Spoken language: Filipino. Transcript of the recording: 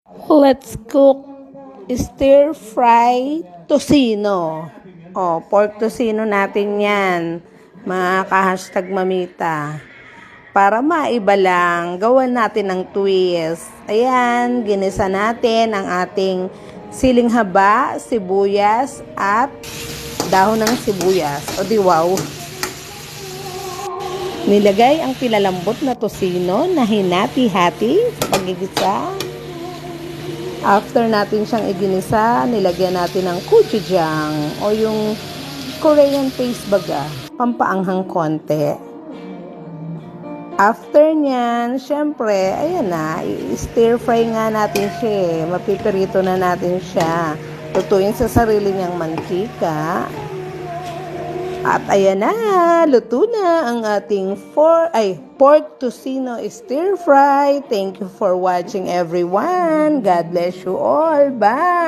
Let's cook stir fry tocino. Pork tocino natin yan. Mga ka-hashtag mamita. Para maiba lang, gawan natin ng twist. Ayan, ginisa natin ang ating siling haba, sibuyas, at dahon ng sibuyas. O di wow. Nilagay ang pilalambot na tocino na hinati-hati sa pagigisa. After natin siyang iginisa, nilagyan natin ng gochujang o yung Korean paste baga, pampaanghang konti. After nyan, syempre, ayan na, i-stir fry nga natin siya. Mapipirito na natin siya. Lutuin sa sarili niyang mantika. At ayan na, luto na ang ating pork tocino stir fry. Thank you for watching everyone. God bless you all. Bye!